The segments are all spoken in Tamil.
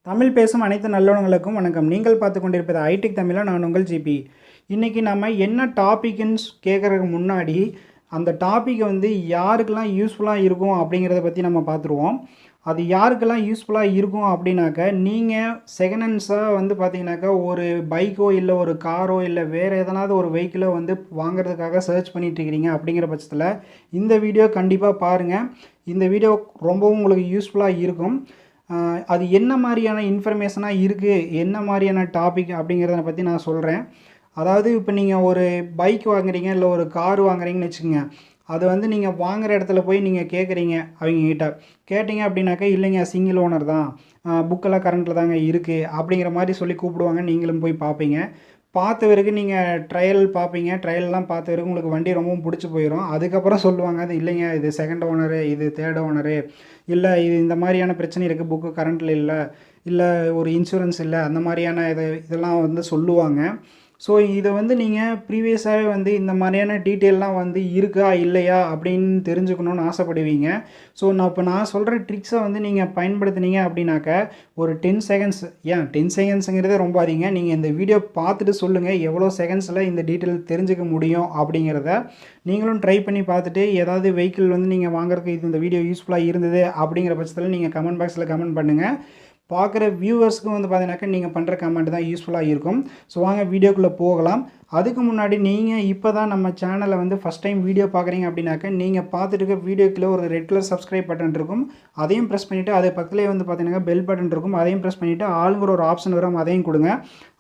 தமிழ் பேசும் அனைத்து நல்லவங்களுக்கும் வணக்கம். நீங்கள் பார்த்து கொண்டிருப்பது ஐடெக் தமிழா. நான் உங்கள் ஜிபி. இன்றைக்கி நம்ம என்ன டாபிக்னு கேட்குறதுக்கு முன்னாடி அந்த டாபிக் யாருக்கெல்லாம் யூஸ்ஃபுல்லாக இருக்கும் அப்படிங்கிறத பற்றி நம்ம பார்த்துருவோம். அது யாருக்கெல்லாம் யூஸ்ஃபுல்லாக இருக்கும் அப்படின்னாக்க, நீங்கள் செகண்ட் ஹேண்ட்ஸாக பார்த்தீங்கன்னாக்கா ஒரு பைக்கோ இல்லை ஒரு காரோ இல்லை வேறு எதனாவது ஒரு வெஹிக்கிளோ வாங்குறதுக்காக சர்ச் பண்ணிகிட்ருக்கிறீங்க. அப்படிங்கிற பட்சத்தில் இந்த வீடியோ கண்டிப்பாக பாருங்கள். இந்த வீடியோ ரொம்பவும் உங்களுக்கு யூஸ்ஃபுல்லாக இருக்கும். அது என்ன மாதிரியான இன்ஃபர்மேஷனாக இருக்குது, என்ன மாதிரியான டாபிக் அப்படிங்கிறத பற்றி நான் சொல்கிறேன். அதாவது இப்போ நீங்கள் ஒரு பைக் வாங்குறீங்க இல்லை ஒரு கார் வாங்குறீங்கன்னு வச்சுக்கோங்க. அது நீங்கள் வாங்குகிற இடத்துல போய் நீங்கள் கேட்குறீங்க, அவங்கக்கிட்ட கேட்டிங்க அப்படின்னாக்கா, இல்லைங்க சிங்கிள் ஓனர் தான், புக்கெல்லாம் கரண்ட்டில் தாங்க இருக்குது அப்படிங்கிற மாதிரி சொல்லி கூப்பிடுவாங்க. நீங்களும் போய் பார்ப்பீங்க. பார்த்த பிறகு நீங்கள் ட்ரையல் பார்ப்பீங்க. ட்ரையல்லாம் பார்த்த பிறகு உங்களுக்கு வண்டி ரொம்பவும் பிடிச்சி போயிடும். அதுக்கப்புறம் சொல்லுவாங்க, அது இல்லைங்க இது செகண்ட் ஓனரு, இது தேர்ட் ஓனரு, இல்லை இது இந்த மாதிரியான பிரச்சனை இருக்குது, புக்கு கரண்ட்டில் இல்லை ஒரு இன்சூரன்ஸ் இல்லை, அந்த மாதிரியான இதெல்லாம் சொல்லுவாங்க. ஸோ இதை நீங்கள் ப்ரீவியஸாகவே இந்த மாதிரியான டீட்டெயிலெலாம் இருக்கா இல்லையா அப்படின்னு தெரிஞ்சுக்கணுன்னு ஆசைப்படுவீங்க. ஸோ நான் சொல்கிற ட்ரிக்ஸை நீங்கள் பயன்படுத்தினீங்க அப்படின்னாக்க ஒரு 10 செகண்ட்ஸ், 10 செகண்ட்ஸுங்கிறதே ரொம்ப அதிகங்க. நீங்கள் இந்த வீடியோ பார்த்துட்டு சொல்லுங்கள் எவ்வளோ செகண்ட்ஸில் இந்த டீட்டெயில் தெரிஞ்சுக்க முடியும் அப்படிங்கிறத. நீங்களும் ட்ரை பண்ணி பார்த்துட்டு ஏதாவது வெஹிக்கிள் நீங்கள் வாங்குறதுக்கு இந்த வீடியோ யூஸ்ஃபுல்லாக இருந்தது அப்படிங்கிற பட்சத்தில் நீங்கள் கமெண்ட் பாக்ஸில் கமெண்ட் பண்ணுங்கள். பார்க்குற வியூவர்ஸ்க்கும் பார்த்தீங்கன்னாக்கா நீங்கள் பண்ணுற கமெண்ட் தான் யூஸ்ஃபுல்லாக இருக்கும். ஸோ வாங்க வீடியோக்குள்ளே போகலாம். அதுக்கு முன்னாடி நீங்கள் இப்போ தான் நம்ம சேனலை ஃபஸ்ட் டைம் வீடியோ பார்க்குறீங்க அப்படின்னாக்கா, நீங்கள் பார்த்துட்டு இருக்க வீடியோக்குள்ளே ஒரு ரெட் கலர் சப்ஸ்கிரைப் பட்டன் இருக்கும், அதையும் ப்ரெஸ் பண்ணிவிட்டு அது பக்கத்துலேயே பார்த்தீங்கன்னா பெல் பட்டன் இருக்கும், அதையும் ப்ரெஸ் பண்ணிவிட்டு ஆளுங்கிற ஒரு ஆப்ஷன் வரும், அதையும் கொடுங்க.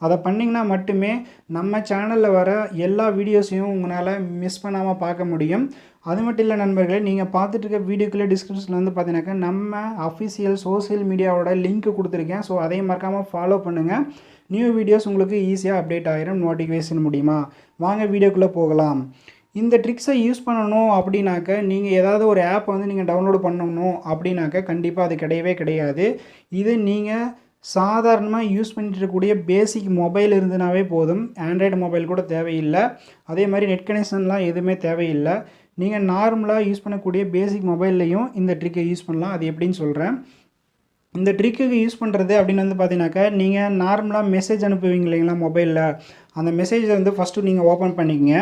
அதை பண்ணிங்கன்னா மட்டுமே நம்ம சேனலில் வர எல்லா வீடியோஸையும் உங்களால் மிஸ் பண்ணாமல் பார்க்க முடியும். அது மட்டும் இல்லை நண்பர்களே, நீங்கள் பார்த்துட்டு இருக்க வீடியோக்குள்ளே டிஸ்கிரிப்ஷனில் பார்த்தீங்கன்னாக்கா நம்ம அஃபிஷியல் சோஷியல் மீடியாவோட லிங்க் கொடுத்துருக்கேன். ஸோ அதையும் மறக்காமல் ஃபாலோ பண்ணுங்கள். நியூ வீடியோஸ் உங்களுக்கு ஈஸியாக அப்டேட் ஆகிரும் நோட்டிஃபிகேஷன் மூலிமா. வாங்க வீடியோக்குள்ளே போகலாம். இந்த ட்ரிக்ஸை யூஸ் பண்ணணும் அப்படின்னாக்க, நீங்கள் ஏதாவது ஒரு ஆப் நீங்கள் டவுன்லோடு பண்ணணும் அப்படின்னாக்க கண்டிப்பாக அது கிடையவே கிடையாது. இது நீங்கள் சாதாரணமாக யூஸ் பண்ணிட்டு இருக்கக்கூடிய பேசிக் மொபைல் இருந்ததுனாவே போதும். ஆண்ட்ராய்டு மொபைல் கூட தேவையில்லை. அதே மாதிரி நெட் கனெக்ஷன்லாம் எதுவுமே தேவையில்லை. நீங்கள் நார்மலாக யூஸ் பண்ணக்கூடிய பேசிக் மொபைல்லையும் இந்த ட்ரிக்கை யூஸ் பண்ணலாம். அது எப்படின்னு சொல்கிறேன். இந்த ட்ரிக்குக்கு யூஸ் பண்ணுறது அப்படின்னு பார்த்தீங்கன்னாக்கா, நீங்கள் நார்மலாக மெசேஜ் அனுப்புவீங்க இல்லைங்களா மொபைலில், அந்த மெசேஜை ஃபஸ்ட்டு நீங்கள் ஓப்பன் பண்ணிக்கங்க.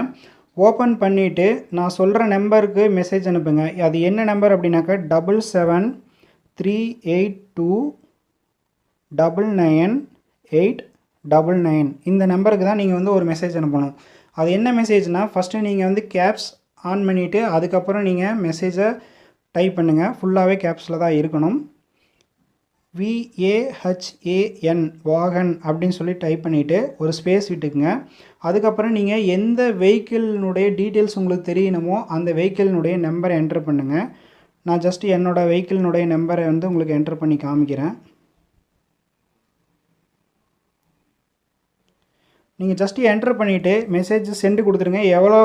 ஓப்பன் பண்ணிவிட்டு நான் சொல்கிற நம்பருக்கு மெசேஜ் அனுப்புங்க. அது என்ன நம்பர் அப்படின்னாக்கா 7738299899. இந்த நம்பருக்கு தான் நீங்கள் ஒரு மெசேஜ் அனுப்பணும். அது என்ன மெசேஜ்னால், ஃபஸ்ட்டு நீங்கள் கேப்ஸ் ஆன் பண்ணிவிட்டு அதுக்கப்புறம் நீங்கள் மெசேஜை டைப் பண்ணுங்கள். ஃபுல்லாகவே கேப்ஸில் தான் இருக்கணும். VAHAN வாகன் அப்படின்னு சொல்லி டைப் பண்ணிவிட்டு ஒரு ஸ்பேஸ் விட்டுக்குங்க. அதுக்கப்புறம் நீங்கள் எந்த வெஹிக்கிளினுடைய டீட்டெயில்ஸ் உங்களுக்கு தெரியணுமோ அந்த வெஹிக்கிளினுடைய நம்பரை என்டர் பண்ணுங்கள். நான் ஜஸ்ட்டு என்னோடய வெஹிக்கிளினுடைய நம்பரை உங்களுக்கு என்டர் பண்ணி காமிக்கிறேன். நீங்கள் ஜஸ்ட்டு என்டர் பண்ணிவிட்டு மெசேஜ் சென்டு கொடுத்துருங்க. எவ்வளோ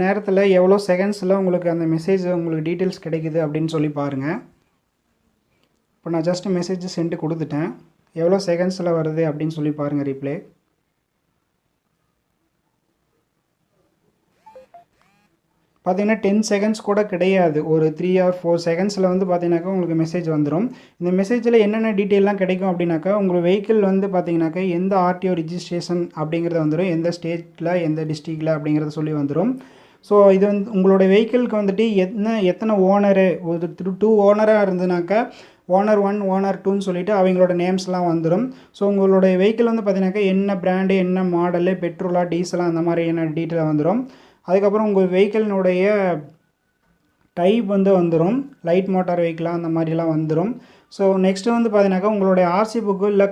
நேரத்தில் எவ்வளோ செகண்ட்ஸில் உங்களுக்கு அந்த மெசேஜ் உங்களுக்கு டீட்டெயில்ஸ் கிடைக்குது அப்படின்னு சொல்லி பாருங்கள். இப்போ நான் ஜஸ்ட்டு மெசேஜ் சென்டு கொடுத்துட்டேன். எவ்வளோ செகண்ட்ஸில் வருது அப்படின்னு சொல்லி பாருங்கள் ரிப்ளை. பார்த்தீங்கன்னா 10 செகண்ட்ஸ் கூட கிடையாது. ஒரு 3 or 4 செகண்ட்ஸில் பார்த்தீங்கன்னாக்கா உங்களுக்கு மெசேஜ் வந்துடும். இந்த மெசேஜில் என்னென்ன டீட்டெயிலாம் கிடைக்கும் அப்படின்னாக்கா, உங்கள் வெஹிக்கிள் பார்த்தீங்கன்னாக்கா எந்த RTO ரிஜிஸ்ட்ரேஷன் அப்படிங்கிறது வந்துடும், எந்த ஸ்டேட்டில் எந்த டிஸ்ட்ரிக்டில் அப்படிங்கிறத சொல்லி வந்துடும். ஸோ இது உங்களுடைய வெஹிக்கிளுக்கு எத்தனை ஓனரு, ஒரு 2 ஓனராக இருந்ததுனாக்கா ஓனர் 1 ஓனர் 2ன்னு சொல்லிவிட்டு அவங்களோட நேம்ஸ்லாம் வந்துடும். ஸோ உங்களுடைய வெஹிக்கிள் பார்த்தீங்கன்னாக்கா என்ன பிராண்டு, என்ன மாடலு, பெட்ரோலா டீசலா, அந்த மாதிரியான டீட்டெயில் வந்துடும். அதுக்கப்புறம் உங்கள் வெஹிக்கிளினுடைய டைப் வந்துடும், லைட் மோட்டார் வெஹிக்கிளாக அந்த மாதிரிலாம் வந்துடும். ஸோ நெக்ஸ்ட்டு பார்த்தீங்கன்னாக்கா உங்களுடைய RC புக்கு இல்லை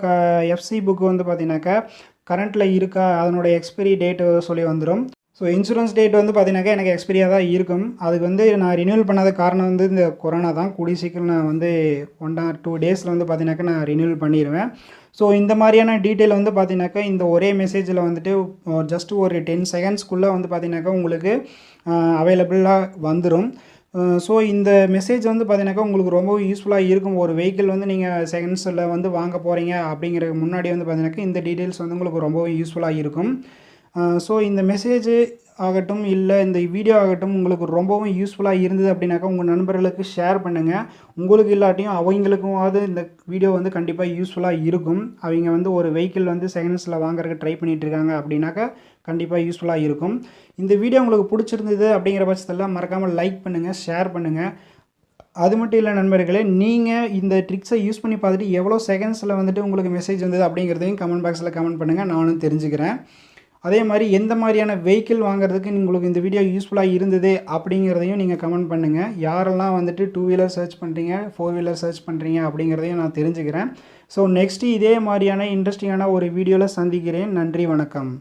FC புக்கு பார்த்தீங்கன்னாக்கா கரண்ட்டில் இருக்கா, அதனுடைய எக்ஸ்பைரி டேட்டு சொல்லி வந்துடும். ஸோ இன்சூரன்ஸ் டேட் பார்த்தீங்கன்னாக்கா எனக்கு எக்ஸ்பீரியாக தான் இருக்கும். அதுக்கு நான் ரினியூவல் பண்ணாத காரணம் இந்த கொரோனா தான். கூடிய சீக்கிரம் நான் 1 or 2 டேஸில் பார்த்தீங்கன்னாக்கா நான் ரினியூவல் பண்ணிடுவேன். ஸோ இந்த மாதிரியான டீட்டெயில் பார்த்தீங்கன்னாக்கா இந்த ஒரே மெசேஜில் ஜஸ்ட்டு ஒரு 10 செகண்ட்ஸ்க்குள்ளே பார்த்தீங்கன்னாக்கா உங்களுக்கு அவைலபிளாக வந்துடும். ஸோ இந்த மெசேஜ் பார்த்தீங்கன்னாக்கா உங்களுக்கு ரொம்ப யூஸ்ஃபுல்லாக இருக்கும். ஒரு வெஹிக்கிள் நீங்கள் செகண்ட்ஸில் வாங்க போகிறீங்க அப்படிங்கிற முன்னாடி பார்த்தீங்கன்னாக்கா இந்த டீட்டெயில்ஸ் உங்களுக்கு ரொம்ப யூஸ்ஃபுல்லாக இருக்கும். ஸோ இந்த மெசேஜ் ஆகட்டும் இல்லை இந்த வீடியோ ஆகட்டும் உங்களுக்கு ரொம்பவும் யூஸ்ஃபுல்லாக இருந்தது அப்படின்னாக்கா உங்கள் நண்பர்களுக்கு ஷேர் பண்ணுங்கள். உங்களுக்கு இல்லாட்டியும் அவங்களுக்குமாவது இந்த வீடியோ வந்து கண்டிப்பாக யூஸ்ஃபுல்லாக இருக்கும். அவங்க வந்து ஒரு வெஹிக்கிள் வந்து செகண்ட்ஸில் வாங்குறதுக்கு ட்ரை பண்ணிகிட்டு இருக்காங்க அப்படின்னாக்கா கண்டிப்பாக யூஸ்ஃபுல்லாக இருக்கும். இந்த வீடியோ உங்களுக்கு பிடிச்சிருந்தது அப்படிங்கிற பட்சத்தில் மறக்காமல் லைக் பண்ணுங்கள், ஷேர் பண்ணுங்கள். அது மட்டும் இல்லை நண்பர்களே, நீங்கள் இந்த ட்ரிக்ஸை யூஸ் பண்ணி பார்த்துட்டு எவ்வளோ செகண்ட்ஸில் வந்துட்டு உங்களுக்கு மெசேஜ் வந்தது அப்படிங்கிறதையும் கமெண்ட் பாக்ஸில் கமெண்ட் பண்ணுங்கள், நானும் தெரிஞ்சுக்கிறேன். அதே மாதிரி எந்த மாதிரியான வெஹிக்கிள் வாங்குறதுக்கு உங்களுக்கு இந்த வீடியோ யூஸ்ஃபுல்லாக இருந்தது அப்படிங்கிறதையும் நீங்கள் கமெண்ட் பண்ணுங்கள். யாரெல்லாம் வந்துட்டு 2 வீலர் சர்ச் பண்ணுறீங்க, 4 வீலர் சர்ச் பண்ணுறீங்க அப்படிங்கிறதையும் நான் தெரிஞ்சுக்கிறேன். ஸோ நெக்ஸ்ட்டு இதே மாதிரியான இன்ட்ரெஸ்டிங்கான ஒரு வீடியோவில் சந்திக்கிறேன். நன்றி, வணக்கம்.